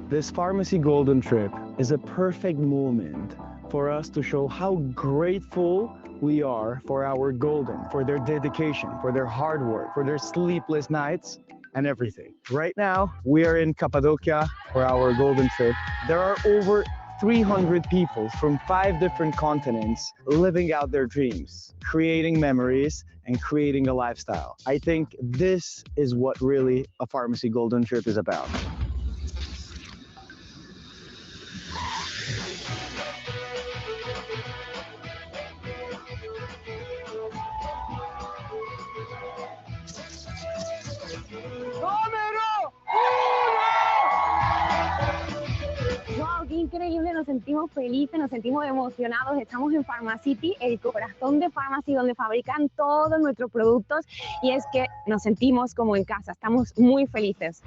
This FARMASi Golden Trip is a perfect moment for us to show how grateful we are for our Golden, for their dedication, for their hard work, for their sleepless nights, and everything. Right now, we are in Cappadocia for our Golden Trip. There are over 300 people from 5 different continents living out their dreams, creating memories, and creating a lifestyle. I think this is what really a FARMASi Golden Trip is about. ¡Wow! ¡Qué increíble! Nos sentimos felices, nos sentimos emocionados. Estamos en FARMACITY, el corazón de FARMASi, donde fabrican todos nuestros productos. Y es que nos sentimos como en casa, estamos muy felices.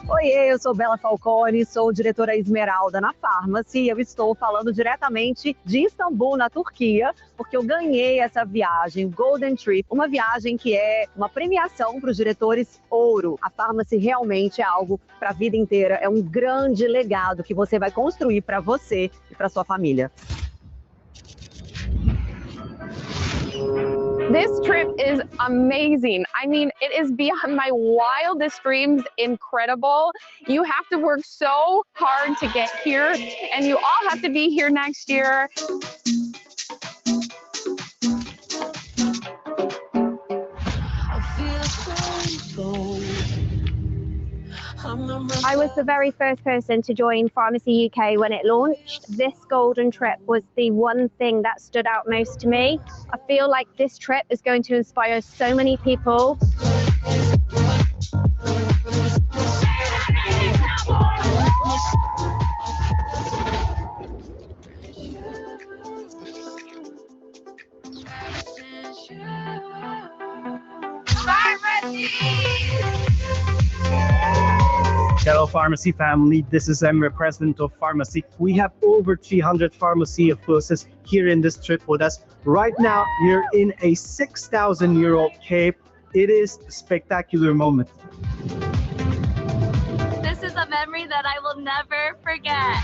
Oiê, eu sou Bela Falcone, sou diretora Esmeralda na FARMASi e eu estou falando diretamente de Istambul, na Turquia, porque eu ganhei essa viagem, Golden Trip, uma viagem que é uma premiação para os diretores ouro. A FARMASi realmente é algo para a vida inteira, é um grande legado que você vai construir para você e para sua família. This trip is amazing. I mean, it is beyond my wildest dreams, incredible. You have to work so hard to get here, and you all have to be here next year. I was the very first person to join FARMASi UK when it launched. This golden trip was the one thing that stood out most to me. I feel like this trip is going to inspire so many people. Hello FARMASi family, this is Emre, president of FARMASi. We have over 300 FARMASi affiliates here in this trip with us. Right now, we're in a 6,000-year-old cave. It is a spectacular moment. This is a memory that I will never forget.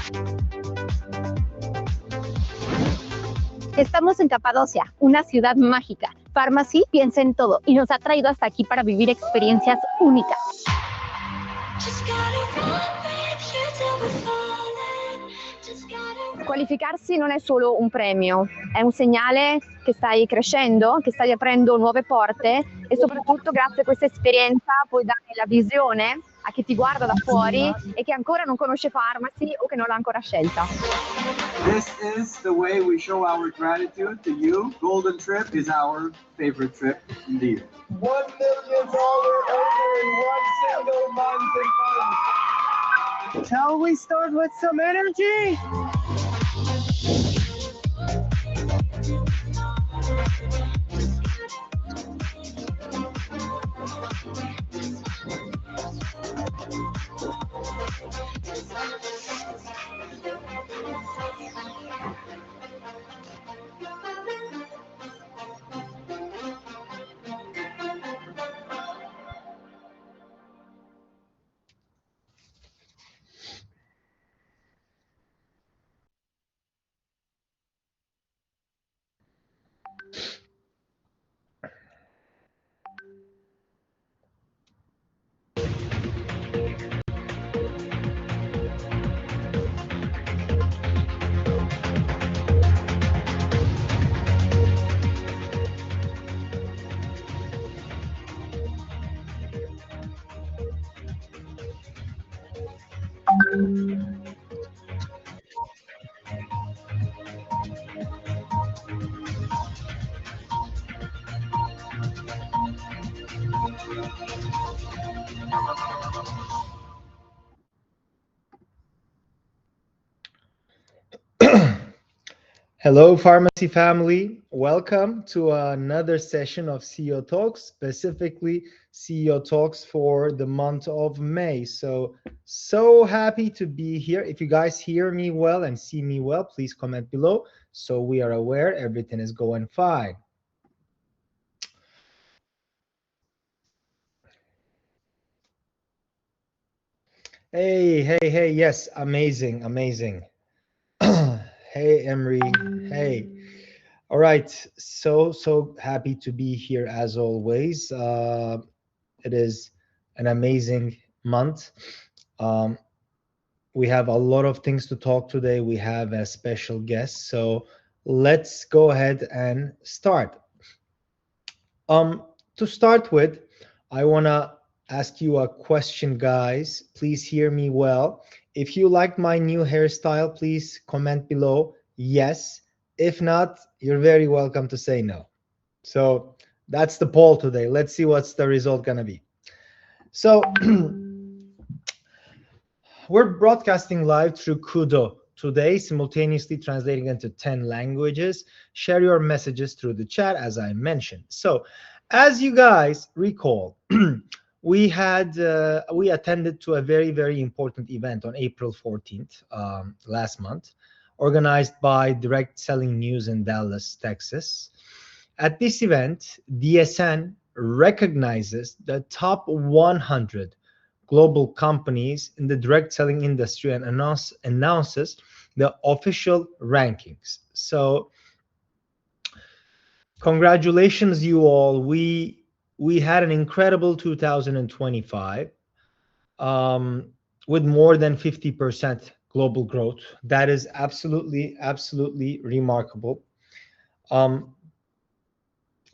Estamos en Capadocia, una ciudad mágica. FARMASi piensa en todo y nos ha traído hasta aquí para vivir experiencias únicas. Qualificarsi non è solo un premio, è un segnale che stai crescendo, che stai aprendo nuove porte e soprattutto grazie a questa esperienza puoi dare la visione a chi ti guarda da fuori e che ancora non conosce FARMASi o che non l'ha ancora scelta. This is the way we show our gratitude to you. Golden Trip is our favorite trip in the year. $1 million earner in one single month in funds. Shall we start with some energy? Hello, FARMASi family. Welcome to another session of CEO Talks, specifically CEO Talks for the month of May. So happy to be here. If you guys hear me well and see me well, please comment below so we are aware everything is going fine. Hey, yes, amazing. Hey, Emery, hey. All right, so happy to be here as always. It is an amazing month. We have a lot of things to talk today. We have a special guest, so let's go ahead and start. To start with, I wanna ask you a question, guys. Please hear me well. If you like my new hairstyle, please comment below yes. If not, you're very welcome to say no. So that's the poll today. Let's see what's the result gonna be. So we're broadcasting live through Kudo today, simultaneously translating into 10 languages. Share your messages through the chat, as I mentioned. So as you guys recall, we attended to a very important event on April 14th, last month, organized by Direct Selling News in Dallas, Texas. At this event, DSN recognizes the top 100 global companies in the direct selling industry and announces the official rankings. So congratulations, you all. We had an incredible 2025 with more than 50% global growth. That is absolutely remarkable.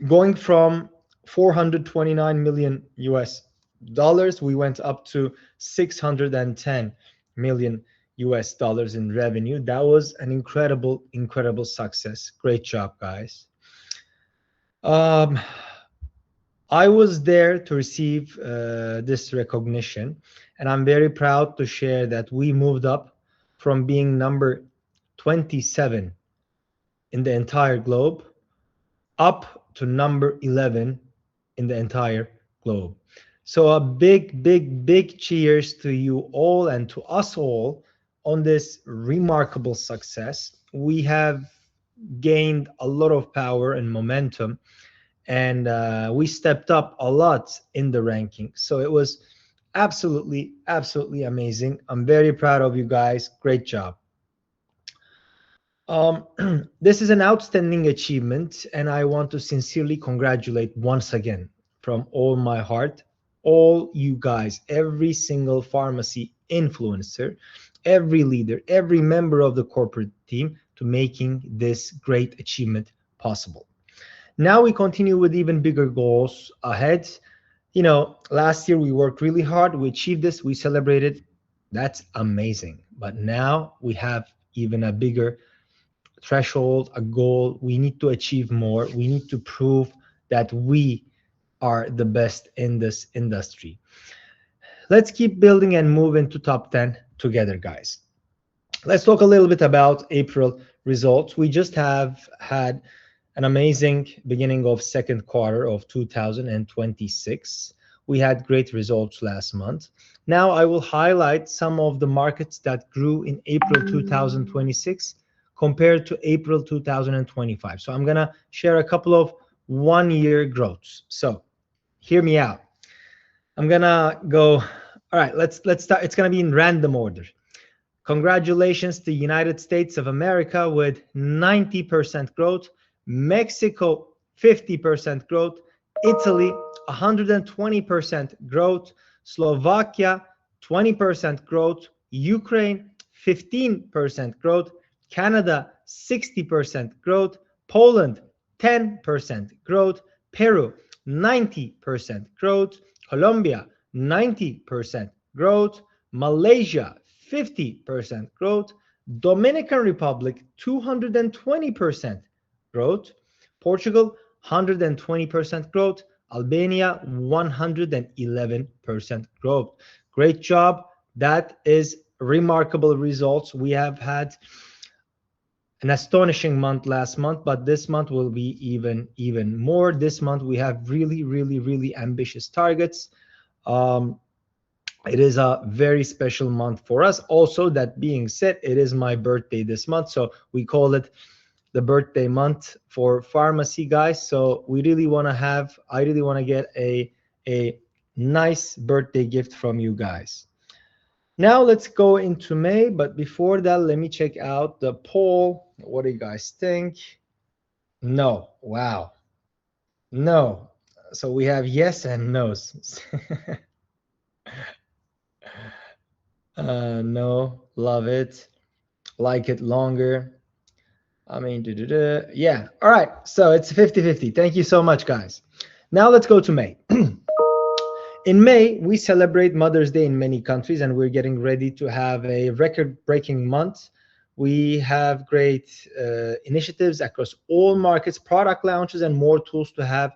Going from 429 million US dollars, we went up to 610 million US dollars in revenue. That was an incredible success. Great job, guys. I was there to receive this recognition, and I'm very proud to share that we moved up from being number 27 in the entire globe up to number 11 in the entire globe. So a big cheers to you all and to us all on this remarkable success. We have gained a lot of power and momentum, and we stepped up a lot in the ranking. So it was absolutely amazing. I'm very proud of you guys. Great job. This is an outstanding achievement, and I want to sincerely congratulate once again from all my heart all you guys, every single FARMASi influencer, every leader, every member of the corporate team to making this great achievement possible. Now we continue with even bigger goals ahead. You know, last year we worked really hard, we achieved this, we celebrated. That's amazing. But now we have even a bigger threshold, a goal. We need to achieve more. We need to prove that we are the best in this industry. Let's keep building and move into top 10 together, guys. Let's talk a little bit about April results. We just have had an amazing beginning of second quarter of 2026. We had great results last month. Now I will highlight some of the markets that grew in April 2026 compared to April 2025. So I'm gonna share a couple of one-year growths. So hear me out. I'm gonna go, all right, let's start. It's gonna be in random order. Congratulations to United States of America with 90% growth, Mexico 50% growth, Italy 120% growth, Slovakia 20% growth, Ukraine 15% growth, Canada 60% growth, Poland 10% growth, Peru 90% growth, Colombia 90% growth, Malaysia 50% growth. Dominican Republic, 220% growth. Portugal, 120% growth. Albania, 111% growth. Great job. That is remarkable results. We have had an astonishing month last month, but this month will be even more. This month we have really ambitious targets. It is a very special month for us. Also, that being said, it is my birthday this month, so we call it the birthday month for FARMASi, guys. So we really want to have, I really want to get a nice birthday gift from you guys. Now let's go into May, but before that, let me check out the poll. What do you guys think? No. Wow. No. So we have yes and no's. No, love it, like it longer. I mean, yeah. All right. So it's 50-50. Thank you so much, guys. Now let's go to May. In May, we celebrate Mother's Day in many countries, and we're getting ready to have a record-breaking month. We have great initiatives across all markets, product launches, and more tools to have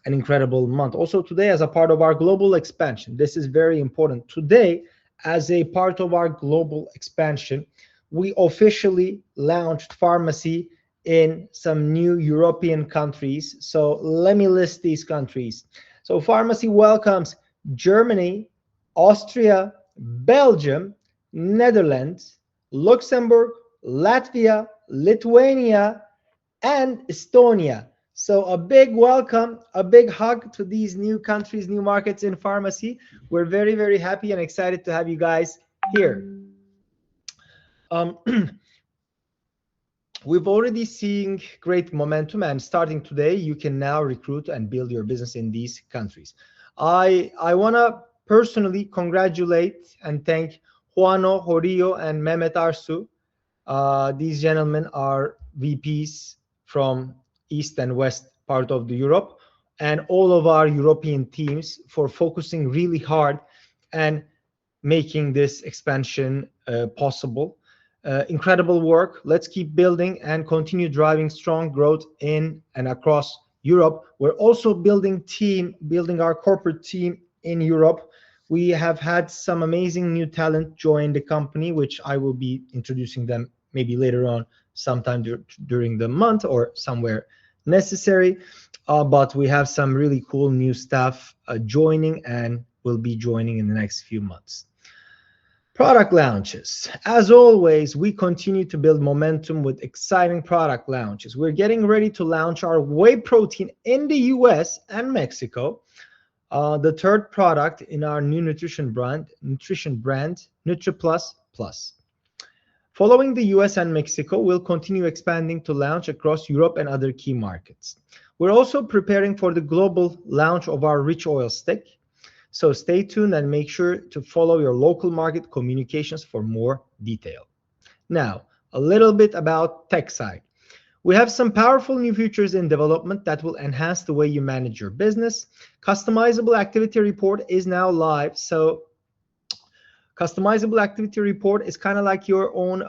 an incredible month. Also today, as a part of our global expansion, this is very important. Today, as a part of our global expansion, we officially launched FARMASi in some new European countries. So let me list these countries. So FARMASi welcomes Germany, Austria, Belgium, Netherlands, Luxembourg, Latvia, Lithuania, and Estonia. So a big welcome, a big hug to these new countries, new markets in FARMASi. We're very happy and excited to have you guys here. We've already seen great momentum, and starting today, you can now recruit and build your business in these countries. I want to personally congratulate and thank Juano, Jorio, and Mehmet Arsu. These gentlemen are VPs from East and West part of the Europe, and all of our European teams for focusing really hard and making this expansion possible. Incredible work. Let's keep building and continue driving strong growth in and across Europe. We're also building our corporate team in Europe. We have had some amazing new talent join the company, which I will be introducing them maybe later on sometime during the month or somewhere necessary. But we have some really cool new staff joining and will be joining in the next few months. Product launches. As always, we continue to build momentum with exciting product launches. We're getting ready to launch our whey protein in the US and Mexico. The third product in our new nutrition brand, NutriPlus Plus. Following the US and Mexico, we'll continue expanding to launch across Europe and other key markets. We're also preparing for the global launch of our rich oil stick. So stay tuned and make sure to follow your local market communications for more detail. Now, a little bit about tech side. We have some powerful new features in development that will enhance the way you manage your business. Customizable activity report is now live. So customizable activity report is kind of like your own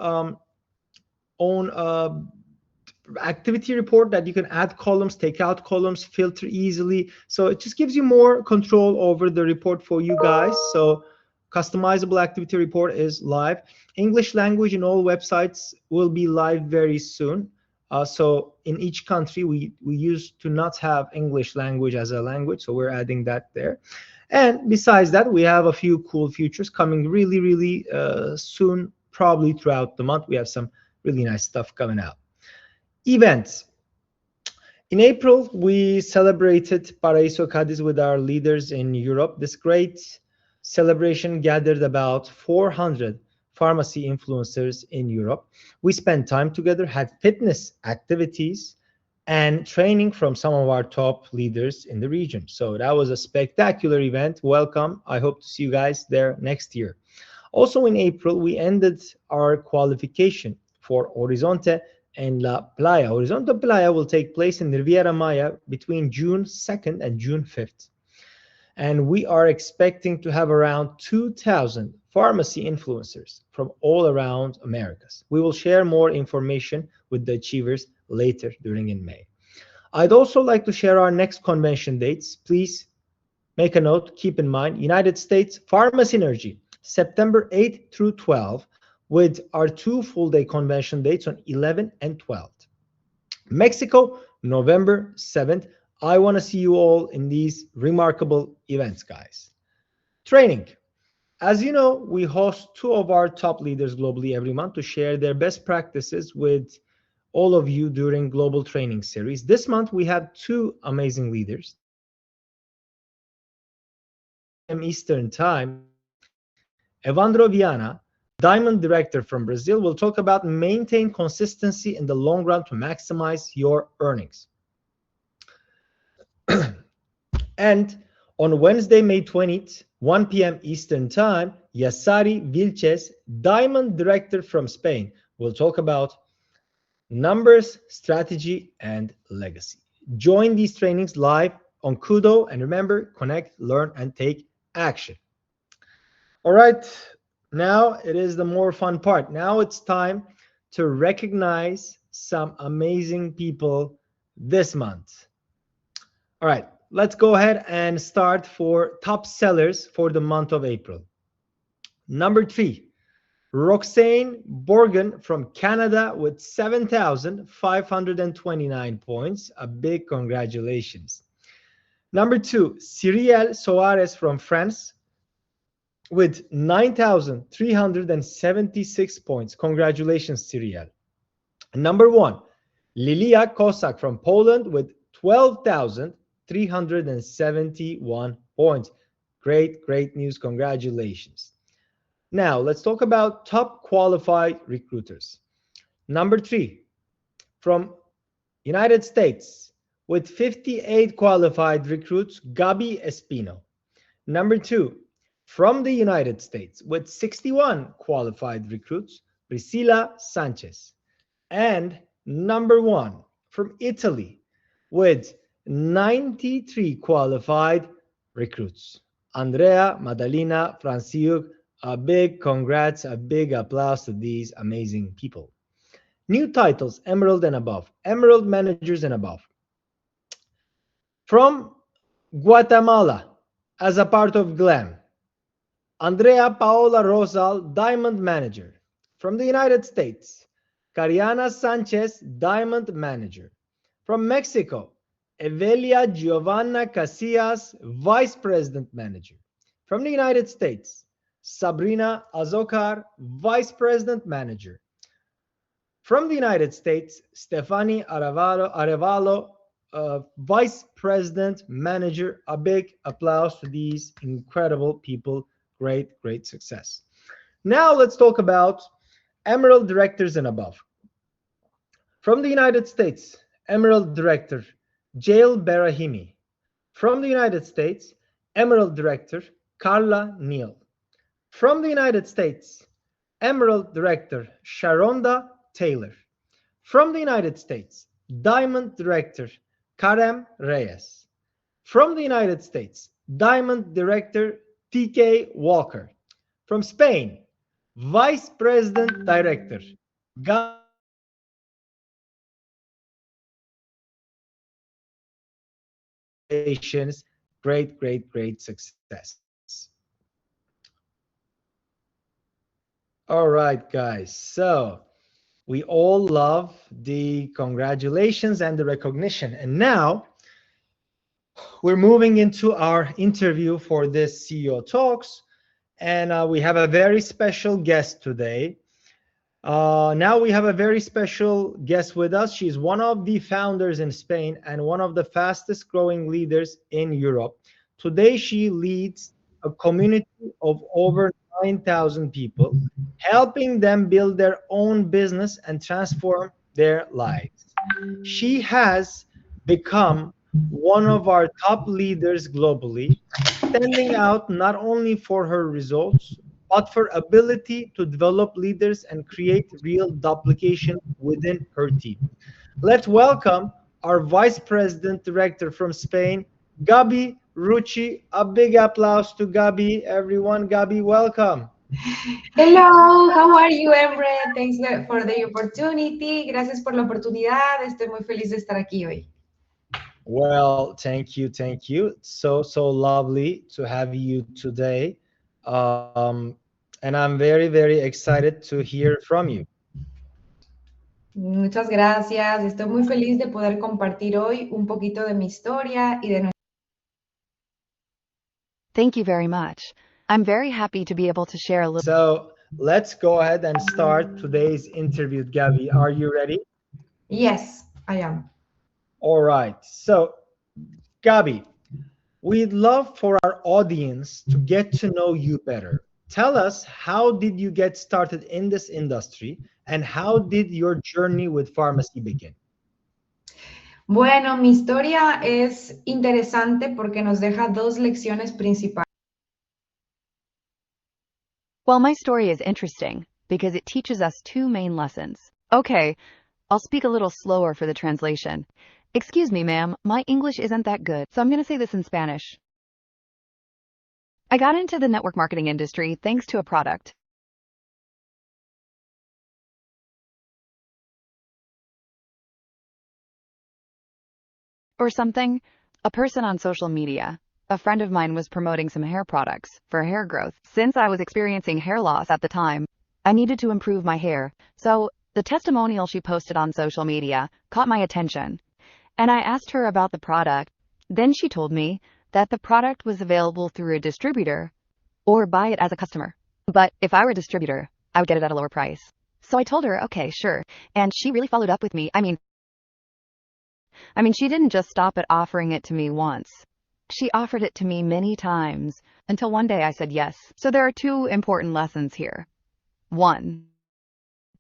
activity report that you can add columns, take out columns, filter easily. So it just gives you more control over the report for you guys. So customizable activity report is live. English language in all websites will be live very soon. So in each country, we used to not have English language as a language, so we're adding that there. And besides that, we have a few cool features coming really soon, probably throughout the month. We have some really nice stuff coming out. Events. In April, we celebrated Paraíso Cadiz with our leaders in Europe. This great celebration gathered about 400 FARMASi influencers in Europe. We spent time together, had fitness activities, and training from some of our top leaders in the region. So that was a spectacular event. Welcome. I hope to see you guys there next year. Also in April, we ended our qualification for Horizonte and La Playa. Horizonte Playa will take place in Riviera Maya between June 2nd and June 5th. And we are expecting to have around 2,000 pharmacy influencers from all around Americas. We will share more information with the achievers later during in May. I'd also like to share our next convention dates. Please make a note, keep in mind, United States Pharmacy Energy, September 8th through 12th, with our 2 full-day convention dates on 11th and 12th. Mexico, November 7th. I want to see you all in these remarkable events, guys. Training. As you know, we host 2 of our top leaders globally every month to share their best practices with all of you during Global Training Series. This month, we have 2 amazing leaders. Eastern Time, Evandro Viana, Diamond Director from Brazil, will talk about maintain consistency in the long run to maximize your earnings. And on Wednesday, May 20th, 1 p.m. Eastern Time, Yasari Vilches, Diamond Director from Spain, will talk about numbers, strategy, and legacy. Join these trainings live on Kudo, and remember, connect, learn, and take action. All right, now it is the more fun part. Now it's time to recognize some amazing people this month. All right, let's go ahead and start for top sellers for the month of April. Number 3, Roxane Borgen from Canada with 7,529 points. A big congratulations. Number 2, Cyrielle Soares from France with 9,376 points. Congratulations, Cyrielle. Number 1, Lilia Kosak from Poland with 12,371 points. Great news. Congratulations. Now, let's talk about top qualified recruiters. Number 3, from United States with 58 qualified recruits, Gabi Espino. Number 2, from the United States with 61 qualified recruits, Priscilla Sanchez. And number 1, from Italy with 93 qualified recruits, Andrea Maddalena Franciuk. A big congrats, a big applause to these amazing people. New titles, Emerald and above, Emerald managers and above. From Guatemala, as a part of GLAM, Andrea Paola Rosal, Diamond Manager. From the United States, Cariana Sanchez, Diamond Manager. From Mexico, Evelia Giovanna Casillas, Vice President Manager. From the United States, Sabrina Azocar, Vice President Manager. From the United States, Stefani Arevalo, Vice President Manager. A big applause to these incredible people. Great success. Now let's talk about Emerald Directors and above. From the United States, Emerald Director, Jael Berahimi. From the United States, Emerald Director, Carla Neal. From the United States, Emerald Director, Sharonda Taylor. From the United States, Diamond Director, Karem Reyes. From the United States, Diamond Director, TK Walker. From Spain, Vice President Director, great success. All right, guys. So we all love the congratulations and the recognition. And now we're moving into our interview for this CEO Talks. And we have a very special guest today. Now we have a very special guest with us. She's one of the founders in Spain and one of the fastest growing leaders in Europe. Today, she leads a community of over 9,000 people, helping them build their own business and transform their lives. She has become one of our top leaders globally, standing out not only for her results, but for ability to develop leaders and create real duplication within her team. Let's welcome our Vice President Director from Spain, Gabi Rucci. A big applause to Gabi, everyone. Gabi, welcome. Hello, how are you, Emre? Thanks for the opportunity. Gracias por la oportunidad. Estoy muy feliz de estar aquí hoy. Well, thank you, thank you. So lovely to have you today. And I'm very excited to hear from you. Muchas gracias. Estoy muy feliz de poder compartir hoy un poquito de mi historia y de nuestra. Thank you very much. I'm very happy to be able to share a little. So let's go ahead and start today's interview. Gabby, are you ready? Yes, I am. All right. So, Gabby, we'd love for our audience to get to know you better. Tell us, how did you get started in this industry and how did your journey with FARMASi begin? Bueno, mi historia es interesante porque nos deja dos lecciones principales. Well, my story is interesting because it teaches us two main lessons. Okay, I'll speak a little slower for the translation. Excuse me, ma'am, my English isn't that good, so I'm going to say this in Spanish. I got into the network marketing industry thanks to a product. Or something. A person on social media. A friend of mine was promoting some hair products for hair growth. Since I was experiencing hair loss at the time, I needed to improve my hair. So the testimonial she posted on social media caught my attention. And I asked her about the product. Then she told me that the product was available through a distributor or buy it as a customer. But if I were a distributor, I would get it at a lower price. So I told her, okay, sure. And she really followed up with me. I mean, she didn't just stop at offering it to me once. She offered it to me many times until one day I said yes. So there are two important lessons here. 1.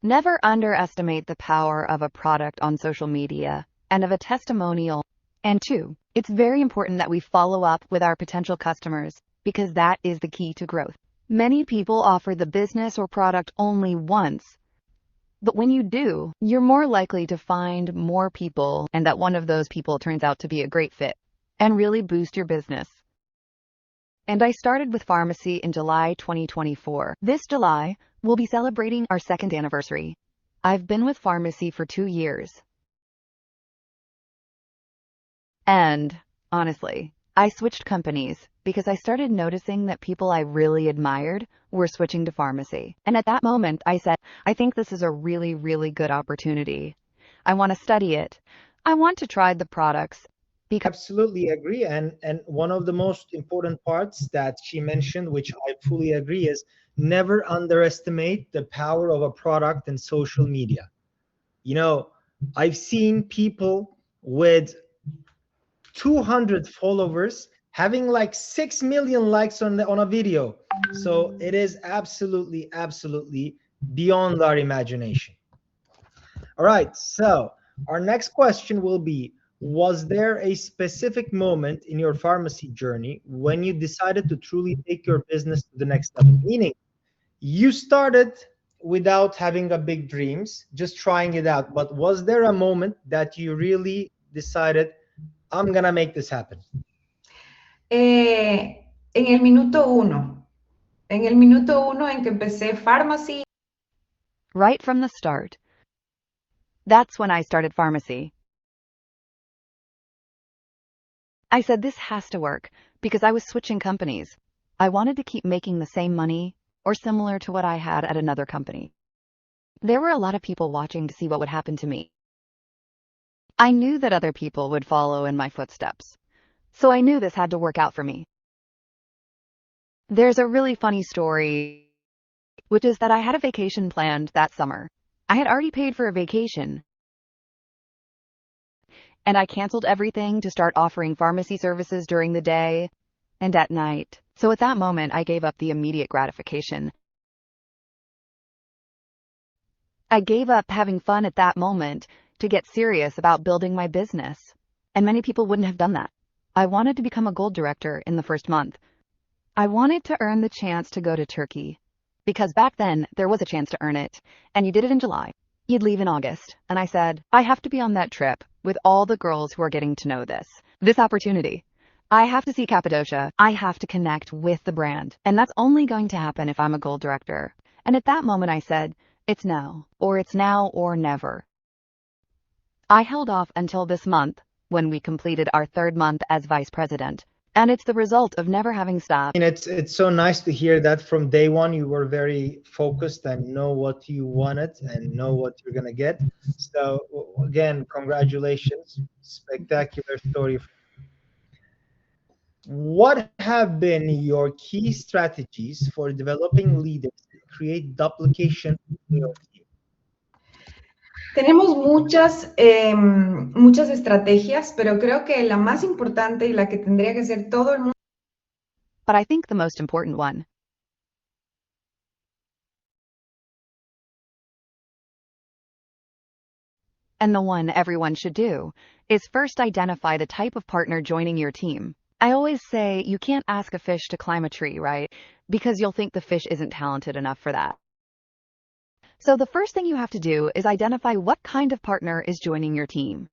Never underestimate the power of a product on social media and of a testimonial. And 2, it's very important that we follow up with our potential customers because that is the key to growth. Many people offer the business or product only once. But when you do, you're more likely to find more people and that one of those people turns out to be a great fit and really boost your business. And I started with FARMASi in July 2024. This July, we'll be celebrating our 2nd anniversary. I've been with FARMASi for 2 years. And, honestly, I switched companies because I started noticing that people I really admired were switching to FARMASi. And at that moment, I said, I think this is a really good opportunity. I want to study it. I want to try the products. Absolutely agree. And one of the most important parts that she mentioned, which I fully agree, is never underestimate the power of a product in social media. You know, I've seen people with 200 followers having like 6 million likes on a video. So it is absolutely beyond our imagination. All right, so our next question will be, was there a specific moment in your FARMASi journey when you decided to truly take your business to the next level? Meaning, you started without having a big dreams, just trying it out. But was there a moment that you really decided, I'm gonna make this happen? En el minuto uno. En el minuto uno en que empecé FARMASi. Right from the start. That's when I started FARMASi. I said this has to work because I was switching companies. I wanted to keep making the same money or similar to what I had at another company. There were a lot of people watching to see what would happen to me. I knew that other people would follow in my footsteps, so I knew this had to work out for me. There's a really funny story, which is that I had a vacation planned that summer. I had already paid for a vacation, and I canceled everything to start offering FARMASi services during the day and at night. So at that moment, I gave up the immediate gratification. I gave up having fun at that moment to get serious about building my business. And many people wouldn't have done that. I wanted to become a gold director in the first month. I wanted to earn the chance to go to Turkey. Because back then, there was a chance to earn it. And you did it in July. You'd leave in August. And I said, I have to be on that trip with all the girls who are getting to know this opportunity. I have to see Cappadocia. I have to connect with the brand. And that's only going to happen if I'm a gold director. And at that moment I said, it's now or never. I held off until this month, when we completed our 3rd month as vice president. And it's the result of never having stopped. And it's so nice to hear that from day one you were very focused and know what you wanted and know what you're gonna get. So again, congratulations, spectacular story. What have been your key strategies for developing leaders and create duplication in your team? Tenemos muchas estrategias, pero creo que la más importante y la que tendría que ser todo el mundo. But I think the most important one, and the one everyone should do, is first identify the type of partner joining your team. I always say you can't ask a fish to climb a tree, right? Because you'll think the fish isn't talented enough for that. So the first thing you have to do is identify what kind of partner is joining your team.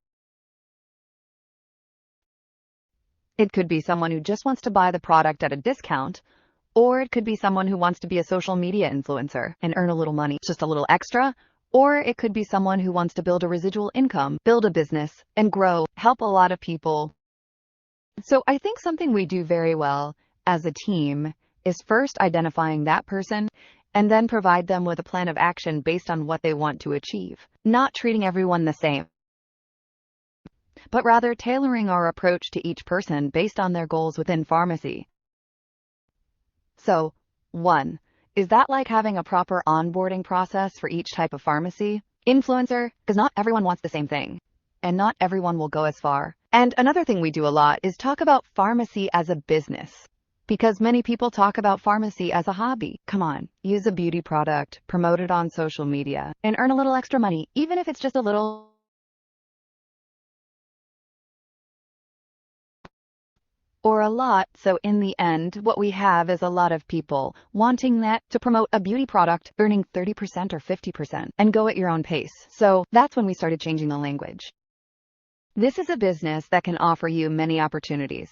It could be someone who just wants to buy the product at a discount, or it could be someone who wants to be a social media influencer and earn a little money, just a little extra, or it could be someone who wants to build a residual income, build a business, and grow, help a lot of people. So I think something we do very well as a team is first identifying that person and then provide them with a plan of action based on what they want to achieve, not treating everyone the same, but rather tailoring our approach to each person based on their goals within FARMASi. So, 1. Is that like having a proper onboarding process for each type of pharmacy? Influencer, because not everyone wants the same thing, and not everyone will go as far. And another thing we do a lot is talk about FARMASi as a business, because many people talk about FARMASi as a hobby. Come on, use a beauty product, promote it on social media, and earn a little extra money, even if it's just a little or a lot. So in the end, what we have is a lot of people wanting that to promote a beauty product, earning 30% or 50%, and go at your own pace. So that's when we started changing the language. This is a business that can offer you many opportunities.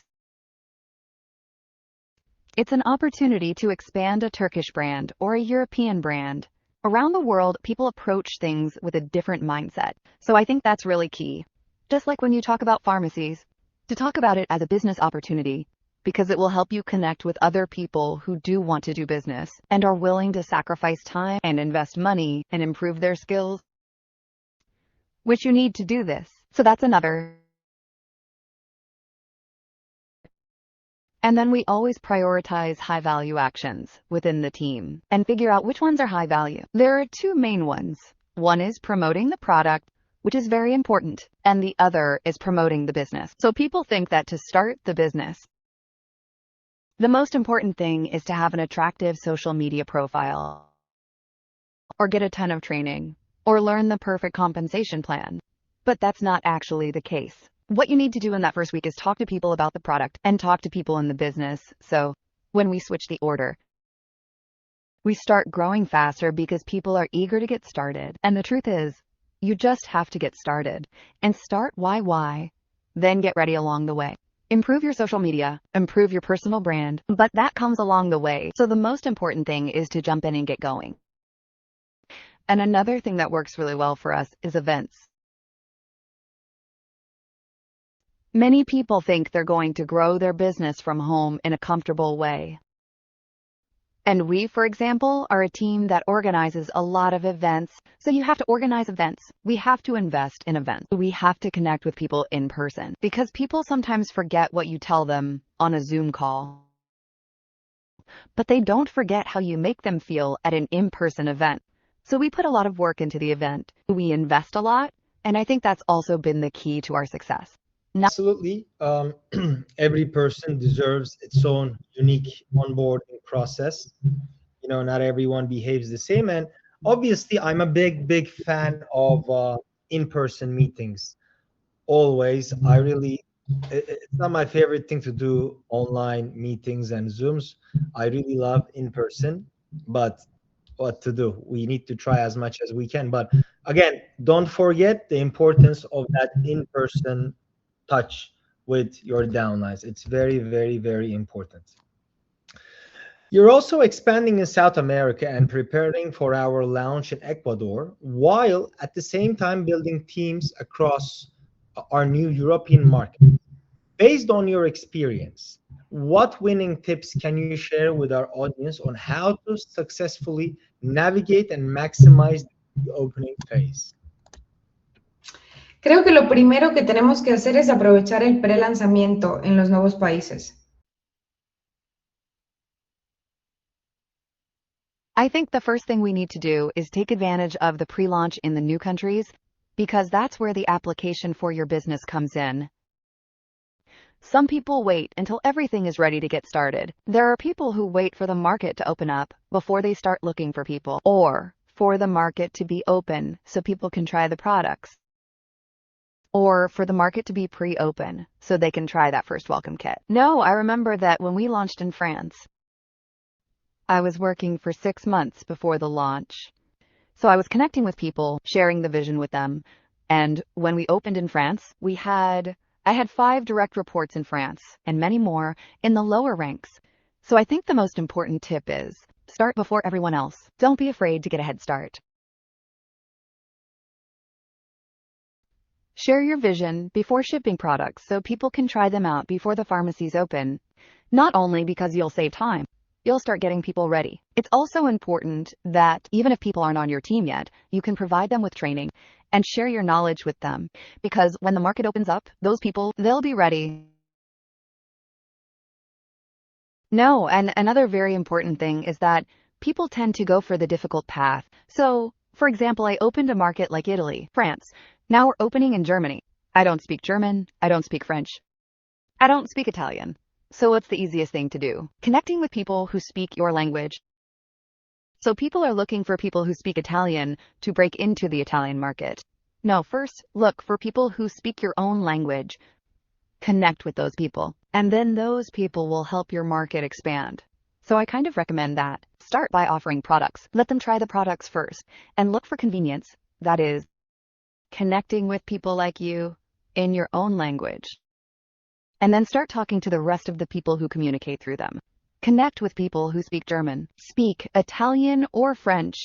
It's an opportunity to expand a Turkish brand or a European brand. Around the world, people approach things with a different mindset. So I think that's really key. Just like when you talk about pharmacies, to talk about it as a business opportunity, because it will help you connect with other people who do want to do business and are willing to sacrifice time and invest money and improve their skills, which you need to do this. So that's another. And then we always prioritize high-value actions within the team and figure out which ones are high value. There are 2 main ones. One is promoting the product, which is very important, and the other is promoting the business. So people think that to start the business, the most important thing is to have an attractive social media profile, or get a ton of training, or learn the perfect compensation plan. But that's not actually the case. What you need to do in that first week is talk to people about the product and talk to people in the business. So when we switch the order, we start growing faster because people are eager to get started. And the truth is, you just have to get started and start why, then get ready along the way. Improve your social media, improve your personal brand, but that comes along the way. So the most important thing is to jump in and get going. And another thing that works really well for us is events. Many people think they're going to grow their business from home in a comfortable way. And we, for example, are a team that organizes a lot of events. So you have to organize events. We have to invest in events. We have to connect with people in person because people sometimes forget what you tell them on a Zoom call. But they don't forget how you make them feel at an in-person event. So we put a lot of work into the event. We invest a lot. And I think that's also been the key to our success. Absolutely. Every person deserves its own unique onboarding process. You know, not everyone behaves the same. And obviously, I'm a big fan of in-person meetings. Always. It's not my favorite thing to do online meetings and Zooms. I really love in-person, but what to do? We need to try as much as we can. But again, don't forget the importance of that in-person touch with your downlines. It's very, very, very important. You're also expanding in South America and preparing for our launch in Ecuador, while at the same time building teams across our new European market. Based on your experience, what winning tips can you share with our audience on how to successfully navigate and maximize the opening phase? Creo que lo primero que tenemos que hacer es aprovechar el pre-lanzamiento en los nuevos países. I think the first thing we need to do is take advantage of the pre-launch in the new countries, because that's where the application for your business comes in. Some people wait until everything is ready to get started. There are people who wait for the market to open up before they start looking for people, or for the market to be open so people can try the products, or for the market to be pre-open so they can try that first welcome kit. No, I remember that when we launched in France, I was working for 6 months before the launch. So I was connecting with people, sharing the vision with them. And when we opened in France, I had 5 direct reports in France and many more in the lower ranks. So I think the most important tip is start before everyone else. Don't be afraid to get a head start. Share your vision before shipping products so people can try them out before the pharmacies open. Not only because you'll save time, you'll start getting people ready. It's also important that even if people aren't on your team yet, you can provide them with training and share your knowledge with them, because when the market opens up, those people, they'll be ready. No, and another very important thing is that people tend to go for the difficult path. So, for example, I opened a market like Italy, France. Now we're opening in Germany. I don't speak German. I don't speak French. I don't speak Italian. So what's the easiest thing to do? Connecting with people who speak your language. So people are looking for people who speak Italian to break into the Italian market. No, first, look for people who speak your own language. Connect with those people, and then those people will help your market expand. So I kind of recommend that. Start by offering products. Let them try the products first, and look for convenience. That is, connecting with people like you in your own language. And then start talking to the rest of the people who communicate through them. Connect with people who speak German, speak Italian or French.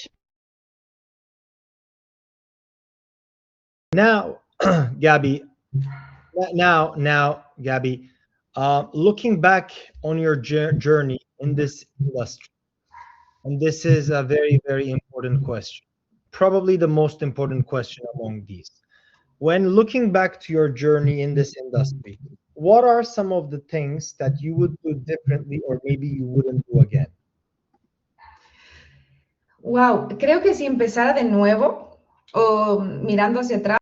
Now, Gabby, Gabby, looking back on your journey in this industry, and this is a very, very important question, probably the most important question among these. When looking back to your journey in this industry, what are some of the things that you would do differently or maybe you wouldn't do again? Wow, creo que si empezara de nuevo o mirando hacia atrás.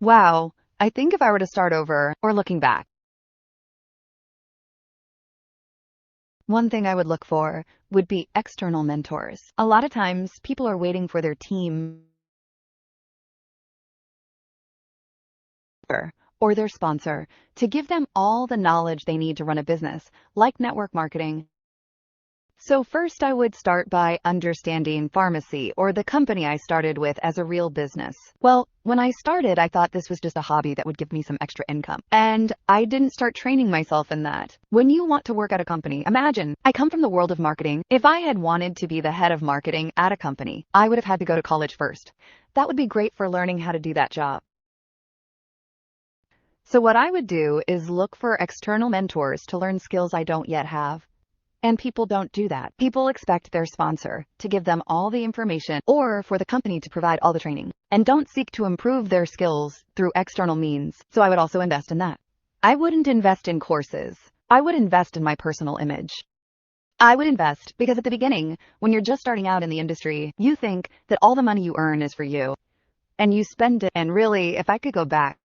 Wow, I think if I were to start over or looking back, one thing I would look for would be external mentors. A lot of times people are waiting for their team or their sponsor to give them all the knowledge they need to run a business, like network marketing. So first I would start by understanding FARMASi, or the company I started with, as a real business. Well, when I started, I thought this was just a hobby that would give me some extra income, and I didn't start training myself in that. When you want to work at a company, imagine, I come from the world of marketing. If I had wanted to be the head of marketing at a company, I would have had to go to college first. That would be great for learning how to do that job. So what I would do is look for external mentors to learn skills I don't yet have. And people don't do that. People expect their sponsor to give them all the information, or for the company to provide all the training, and don't seek to improve their skills through external means. So I would also invest in that. I wouldn't invest in courses. I would invest in my personal image. I would invest because at the beginning, when you're just starting out in the industry, you think that all the money you earn is for you, and you spend it. And really, if I could go back,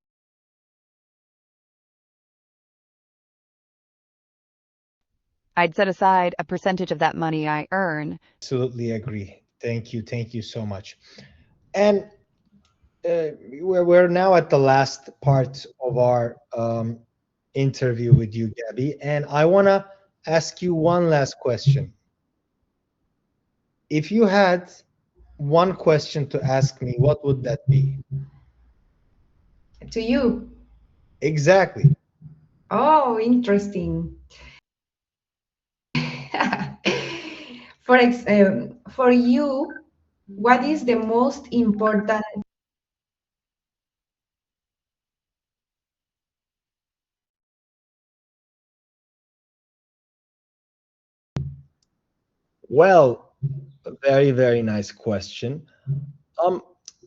I'd set aside a percentage of that money I earn. Absolutely agree. Thank you. Thank you so much. And we're now at the last part of our interview with you, Gabby. And I want to ask you one last question. If you had one question to ask me, what would that be? To you. Exactly. Oh, interesting. For you, what is the most important? Well, a very, very nice question. Um,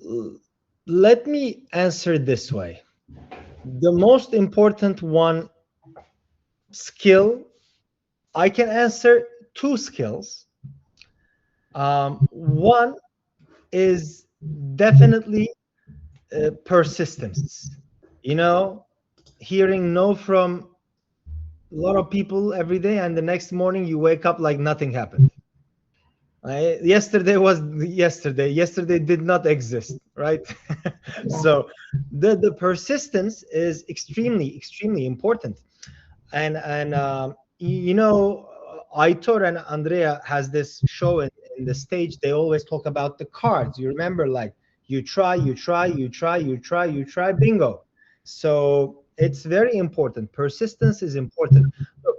l- Let me answer this way. The most important one skill, I can answer two skills. One is definitely persistence. You know, hearing no from a lot of people every day, and the next morning you wake up like nothing happened. Yesterday was yesterday. Yesterday did not exist, right? So the persistence is extremely important. And you know, Aitor and Andrea has this show in the stage. They always talk about the cards. You remember, like you try, bingo. So it's very important. Persistence is important. Look,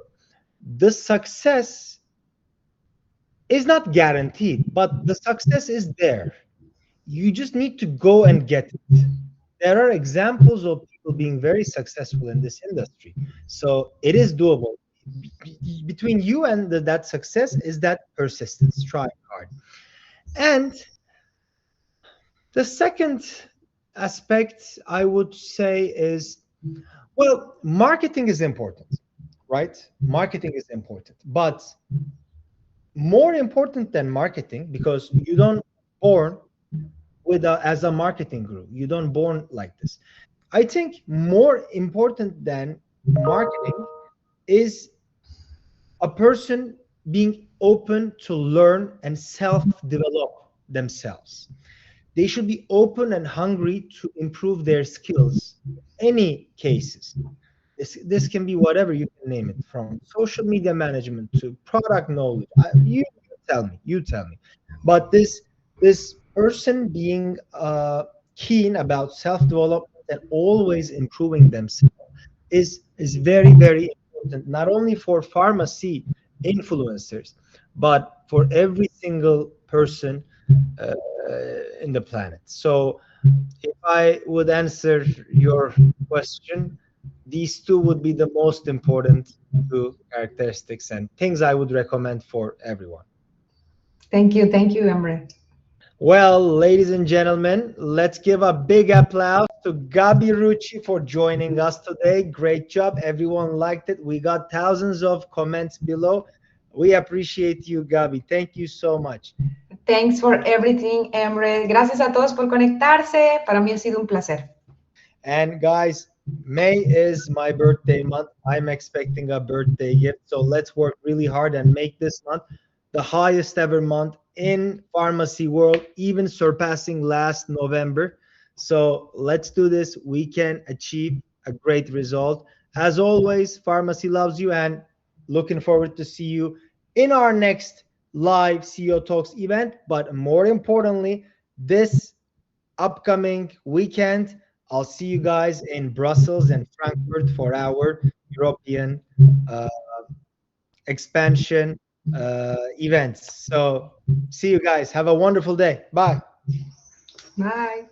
the success is not guaranteed, but the success is there. You just need to go and get it. There are examples of people being very successful in this industry. So it is doable. Between you and that success is that persistence, trying hard. And the second aspect I would say is, well, marketing is important, right? Marketing is important. But more important than marketing, because you don't born with as a marketing group. You don't born like this. I think more important than marketing is a person being open to learn and self-develop themselves. They should be open and hungry to improve their skills. Any cases. This can be whatever you can name it, from social media management to product knowledge. You tell me, you tell me. But this person being keen about self development and always improving themselves is very important, not only for pharmacy influencers, but for every single person uh, in the planet. So if I would answer your question, these two would be the most important two characteristics and things I would recommend for everyone. Thank you, Emre. Well, ladies and gentlemen, let's give a big applause to Gabi Rucci for joining us today. Great job. Everyone liked it. We got thousands of comments below. We appreciate you, Gabi. Thank you so much. Thanks for everything, Emre. Gracias a todos por conectarse. Para mí ha sido un placer. And guys, May is my birthday month. I'm expecting a birthday gift. So let's work really hard and make this month the highest ever month in pharmacy world, even surpassing last November. So let's do this. We can achieve a great result. As always, pharmacy loves you, and looking forward to see you in our next live CEO Talks event. But more importantly, this upcoming weekend, I'll see you guys in Brussels and Frankfurt for our European uh, expansion events. So, see you guys. Have a wonderful day. Bye. Bye.